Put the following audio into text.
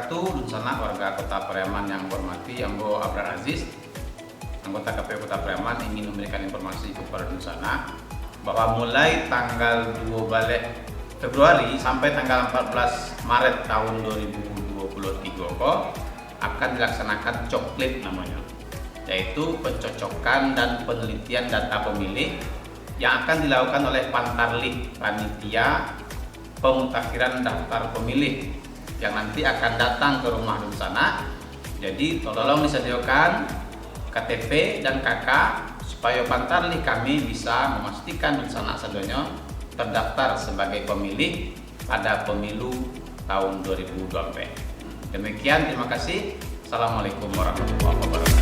wabarakatuh. Dunsana warga Kota Pariaman yang hormati, Ambo Abrar Aziz, anggota KPU Kota Pariaman, ingin memberikan informasi kepada Dunsana bahwa mulai tanggal 2 Februari sampai tanggal 14 Maret tahun 2023 akan dilaksanakan coklit namanya, yaitu pencocokan dan penelitian data pemilih yang akan dilakukan oleh Pantarlih, panitia pemutakhiran daftar pemilih, yang nanti akan datang ke rumah Dunsana. Jadi tolong disediakan KTP dan KK supaya Pantarlih kami bisa memastikan Dunsana sadonyo terdaftar sebagai pemilih pada pemilu tahun 2024. Demikian, terima kasih. Assalamualaikum warahmatullahi wabarakatuh.